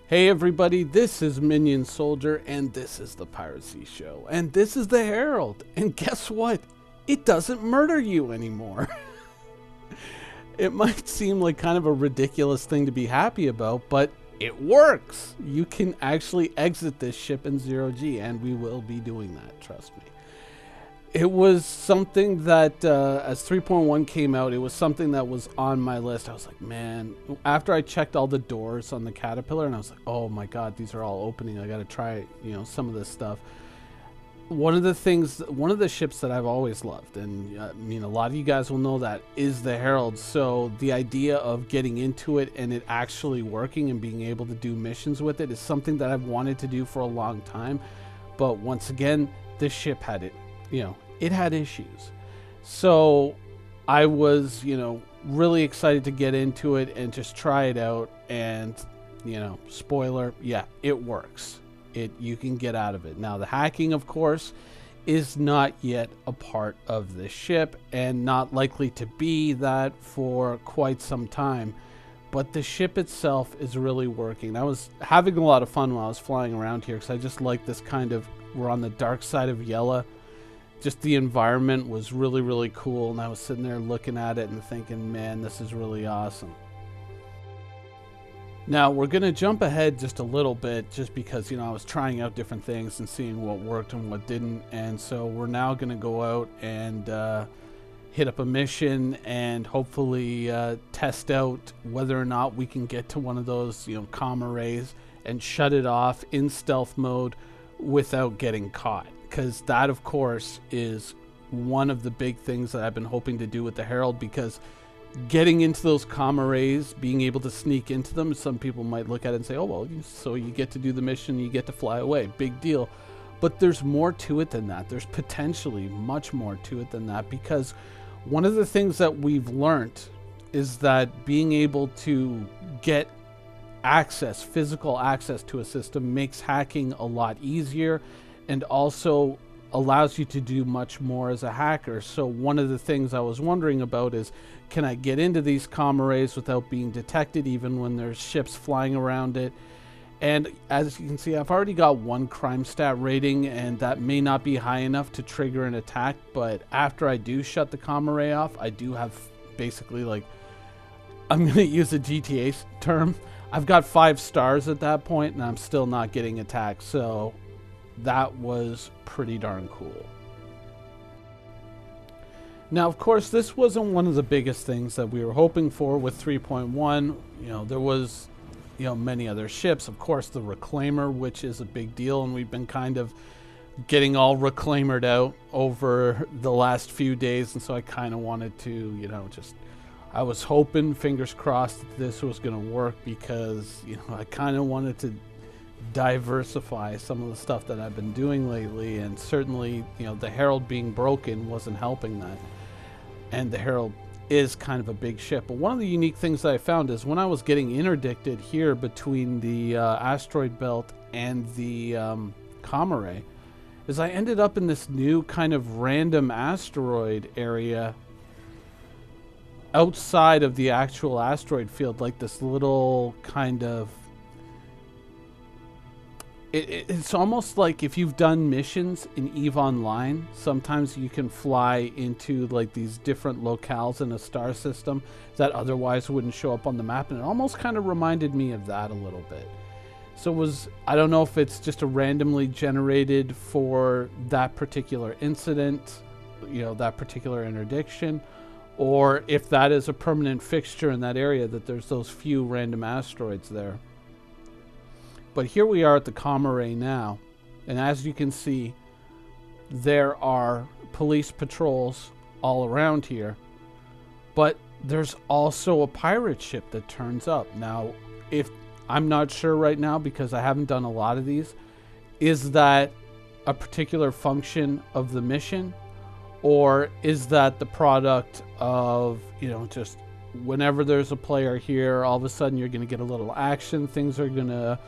Hey everybody, this is Minion Soldier, and this is the Piracy Show, and this is the Herald, and guess what? It doesn't murder you anymore. It might seem like kind of a ridiculous thing to be happy about, but it works. You can actually exit this ship in 0G, and we will be doing that, trust me. It was something that, as 3.1 came out, it was something that was on my list. I was like, man, after I checked all the doors on the Caterpillar, and I was like, oh my god, these are all opening. I got to try, some of this stuff. One of the ships that I've always loved, and a lot of you guys will know that, is the Herald. So the idea of getting into it and it actually working and being able to do missions with it is something that I've wanted to do for a long time. But once again, this ship had it, it had issues. So I was, really excited to get into it and just try it out. And, spoiler, yeah, it works. You can get out of it. Now, the hacking, of course, is not yet a part of the ship and not likely to be that for quite some time. But the ship itself is really working. I was having a lot of fun while I was flying around here because I just like this kind of, we're on the dark side of Yella. Just the environment was really, really cool. And I was sitting there looking at it and thinking, man, this is really awesome. Now, we're going to jump ahead just a little bit just because, I was trying out different things and seeing what worked and what didn't. And so we're now going to go out and hit up a mission and hopefully test out whether or not we can get to one of those, comm arrays and shut it off in stealth mode without getting caught. Because that, of course, is one of the big things that I've been hoping to do with the Herald, because getting into those comm arrays, being able to sneak into them, some people might look at it and say, oh, well, so you get to do the mission, you get to fly away. Big deal. But there's more to it than that. There's potentially much more to it than that, because one of the things that we've learned is that being able to get access, physical access to a system, makes hacking a lot easier and also allows you to do much more as a hacker. So one of the things I was wondering about is, can I get into these comm arrays without being detected even when there's ships flying around it? And as you can see, I've already got one crime stat rating, and that may not be high enough to trigger an attack, but after I do shut the comm array off, I do have basically, like, I'm going to use a GTA term, I've got 5 stars at that point, and I'm still not getting attacked. So that was pretty darn cool. Now, of course, this wasn't one of the biggest things that we were hoping for with 3.1. There was, many other ships. Of course, the Reclaimer, which is a big deal, and we've been kind of getting all Reclaimered out over the last few days, and so I kind of wanted to, I was hoping, fingers crossed, that this was going to work, because, I kind of wanted to diversify some of the stuff that I've been doing lately, and certainly, the Herald being broken wasn't helping that. And the Herald is kind of a big ship. But one of the unique things that I found is when I was getting interdicted here between the asteroid belt and the comm array, is I ended up in this new kind of random asteroid area outside of the actual asteroid field, like this little kind of, it's almost like if you've done missions in EVE Online, sometimes you can fly into like these different locales in a star system that otherwise wouldn't show up on the map, and it almost kind of reminded me of that a little bit. So it was, I don't know if it's just a randomly generated for that particular incident, that particular interdiction, or if that is a permanent fixture in that area, that there's those few random asteroids there. But here we are at the comm array now, and as you can see, there are police patrols all around here, but there's also a pirate ship that turns up. Now, if I'm not sure right now, because I haven't done a lot of these, is that a particular function of the mission, or is that the product of, just whenever there's a player here, all of a sudden you're going to get a little action, things are going to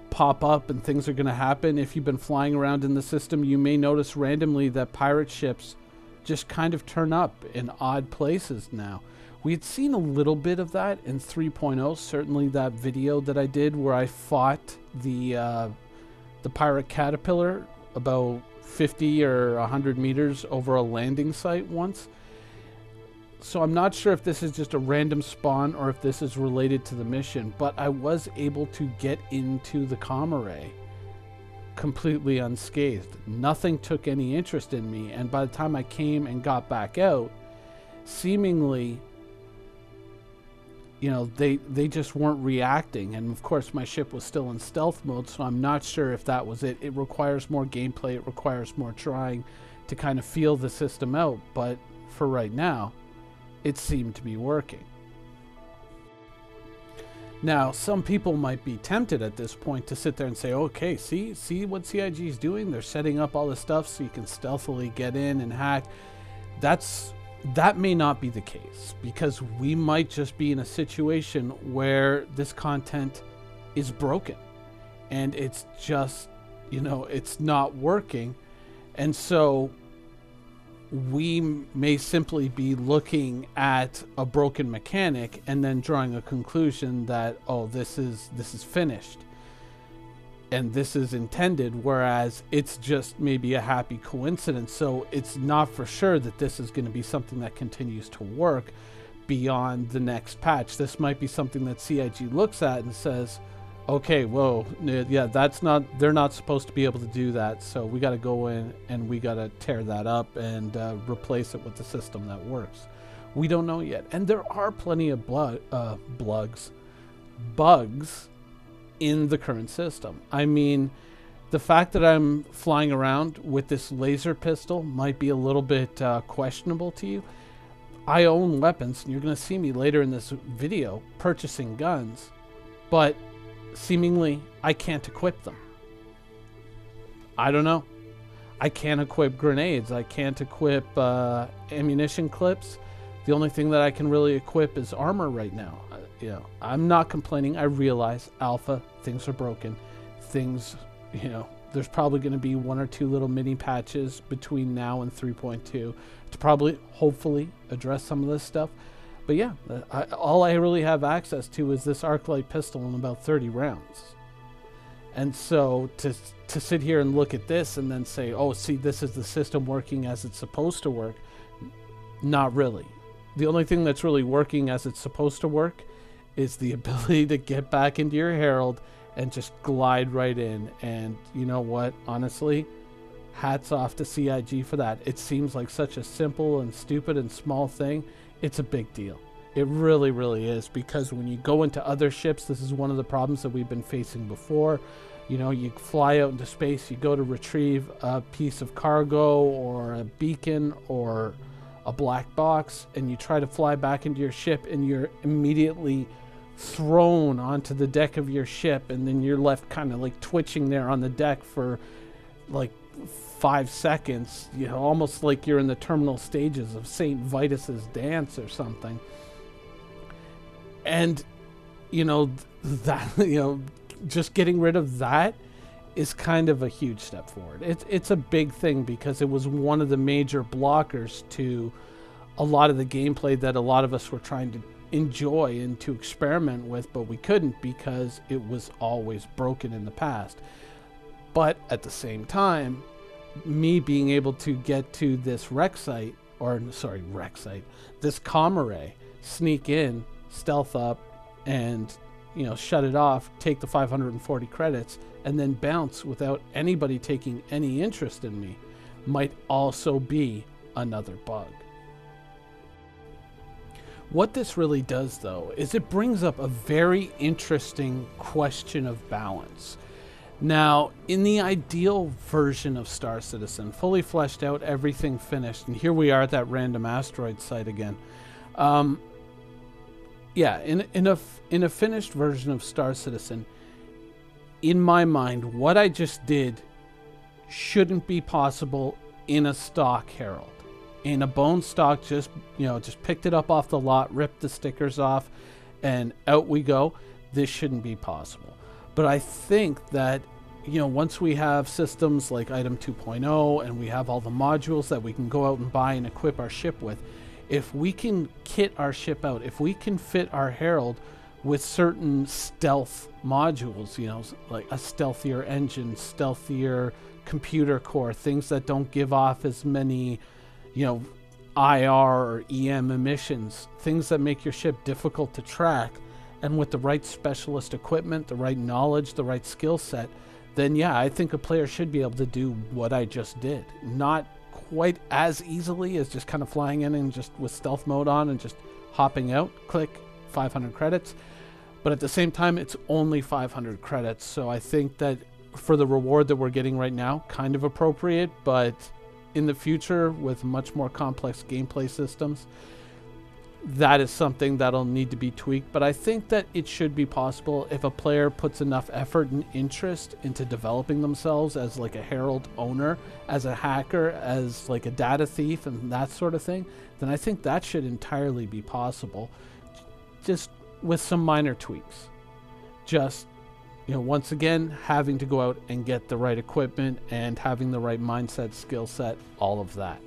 pop up and things are going to happen. If you've been flying around in the system, you may notice randomly that pirate ships just kind of turn up in odd places now. We had seen a little bit of that in 3.0. Certainly that video that I did where I fought the pirate caterpillar about 50 or 100 meters over a landing site once. So I'm not sure if this is just a random spawn or if this is related to the mission, but I was able to get into the comm array completely unscathed. Nothing took any interest in me, and by the time I came and got back out, seemingly, you know, they just weren't reacting. And of course my ship was still in stealth mode, so I'm not sure if that was it. It requires more gameplay, it requires more trying to kind of feel the system out, but for right now it seemed to be working. Now, some people might be tempted at this point to sit there and say, okay, see what CIG is doing? They're setting up all this stuff so you can stealthily get in and hack. That may not be the case, because we might just be in a situation where this content is broken and it's just, you know, it's not working. And so we may simply be looking at a broken mechanic and then drawing a conclusion that, oh, this is finished and this is intended, whereas it's just maybe a happy coincidence. So it's not for sure that this is going to be something that continues to work beyond the next patch. This might be something that CIG looks at and says, okay, whoa, yeah, they're not supposed to be able to do that, so we got to go in and we got to tear that up and replace it with the system that works. We don't know yet, and there are plenty of bugs in the current system. I mean, the fact that I'm flying around with this laser pistol might be a little bit questionable to you. I own weapons, and you're going to see me later in this video purchasing guns, but seemingly I can't equip them. I don't know. I can't equip grenades. I can't equip ammunition clips. The only thing that I can really equip is armor right now. You know, I'm not complaining. I realize alpha, things are broken. Things, you know, there's probably going to be 1 or 2 little mini patches between now and 3.2 to probably, hopefully, address some of this stuff. But yeah, all I really have access to is this Arclight pistol and about 30 rounds. And so to sit here and look at this and then say, oh, see, this is the system working as it's supposed to work. Not really. The only thing that's really working as it's supposed to work is the ability to get back into your Herald and just glide right in. And you know what? Honestly, hats off to CIG for that. It seems like such a simple and stupid and small thing. It's a big deal. It really, really is, because when you go into other ships, this is one of the problems that we've been facing before. You know, you fly out into space, you go to retrieve a piece of cargo or a beacon or a black box, and you try to fly back into your ship, and you're immediately thrown onto the deck of your ship, and then you're left kind of like twitching there on the deck for like 5 seconds, you know, almost like you're in the terminal stages of St. Vitus's dance or something. And, you know, that, you know, just getting rid of that is kind of a huge step forward. It's a big thing, because it was one of the major blockers to a lot of the gameplay that a lot of us were trying to enjoy and to experiment with, but we couldn't because it was always broken in the past. But at the same time, me being able to get to this rec site, this comm array, sneak in, stealth up, and, you know, shut it off, take the 540 credits, and then bounce without anybody taking any interest in me, might also be another bug. What this really does, though, is it brings up a very interesting question of balance. Now, in the ideal version of Star Citizen, fully fleshed out, everything finished, and here we are at that random asteroid site again. Yeah, in a finished version of Star Citizen, in my mind, what I just did shouldn't be possible in a stock Herald. In a bone stock, just picked it up off the lot, ripped the stickers off, and out we go. This shouldn't be possible. But I think that, you know, once we have systems like Item 2.0 and we have all the modules that we can go out and buy and equip our ship with, if we can kit our ship out, if we can fit our Herald with certain stealth modules, you know, like a stealthier engine, stealthier computer core, things that don't give off as many, you know, IR or EM emissions, things that make your ship difficult to track, and with the right specialist equipment, the right knowledge, the right skill set, then yeah, I think a player should be able to do what I just did. Not quite as easily as just kind of flying in and just with stealth mode on and just hopping out, click, 500 credits. But at the same time, it's only 500 credits. So I think that for the reward that we're getting right now, kind of appropriate, but in the future with much more complex gameplay systems, that is something that'll need to be tweaked. But I think that it should be possible if a player puts enough effort and interest into developing themselves as like a Herald owner, as a hacker, as like a data thief and that sort of thing, then I think that should entirely be possible, just with some minor tweaks. Just, you know, once again, having to go out and get the right equipment and having the right mindset, skill set, all of that.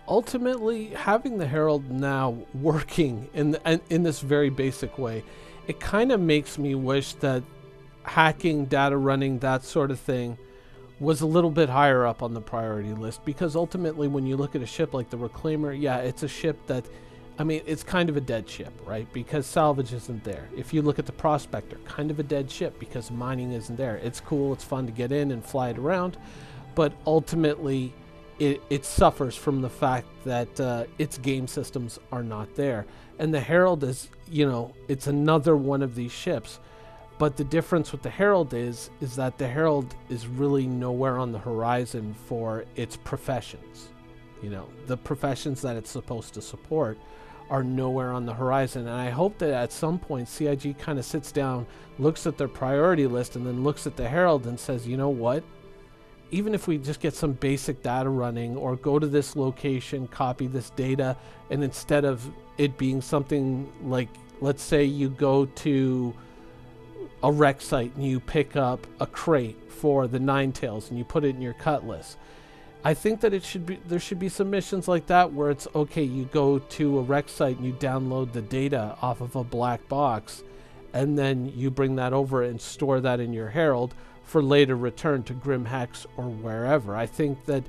Ultimately, having the Herald now working in this very basic way, it kind of makes me wish that hacking, data running, that sort of thing was a little bit higher up on the priority list, because ultimately when you look at a ship like the Reclaimer, yeah, it's a ship that, I mean, it's kind of a dead ship, right? Because salvage isn't there. If you look at the Prospector, kind of a dead ship because mining isn't there. It's cool, it's fun to get in and fly it around, but ultimately it suffers from the fact that its game systems are not there. And the Herald is, you know, it's another one of these ships. But the difference with the Herald is that the Herald is really nowhere on the horizon for its professions. You know, the professions that it's supposed to support are nowhere on the horizon. And I hope that at some point CIG kind of sits down, looks at their priority list, and then looks at the Herald and says, you know what? Even if we just get some basic data running, or go to this location, copy this data, and instead of it being something like, let's say you go to a wreck site and you pick up a crate for the Ninetails and you put it in your cutlass. I think that there should be some missions like that where it's okay, you go to a wreck site and you download the data off of a black box, and then you bring that over and store that in your Herald for later return to Grim Hex or wherever. I think that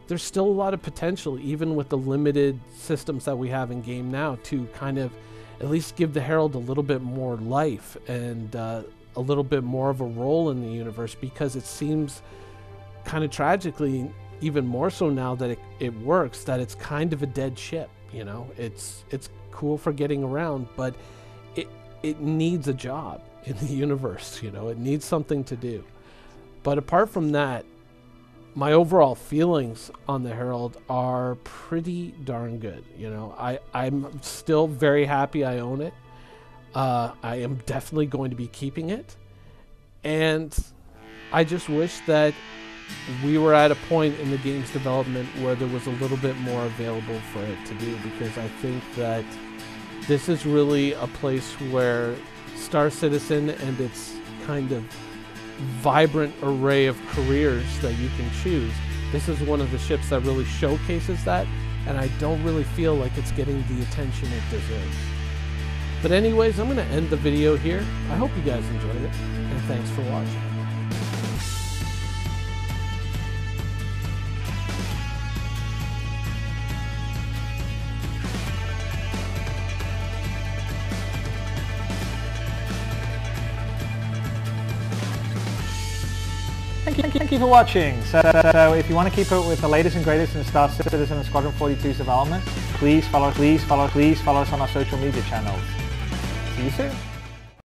there's still a lot of potential, even with the limited systems that we have in game now, to kind of at least give the Herald a little bit more life and a little bit more of a role in the universe, because it seems kind of tragically, even more so now that it works, that it's kind of a dead ship. You know, it's cool for getting around, but it needs a job in the universe. You know, it needs something to do. But apart from that, my overall feelings on the Herald are pretty darn good. You know, I'm still very happy I own it. I am definitely going to be keeping it. And I just wish that we were at a point in the game's development where there was a little bit more available for it to do, because I think that this is really a place where Star Citizen and its kind of vibrant array of careers that you can choose, this is one of the ships that really showcases that, and I don't really feel like it's getting the attention it deserves. But anyways, I'm going to end the video here. I hope you guys enjoyed it, and thanks for watching. Thank you for watching. So if you want to keep up with the latest and greatest in Star Citizen and Squadron 42's development, please follow us on our social media channels. See you soon.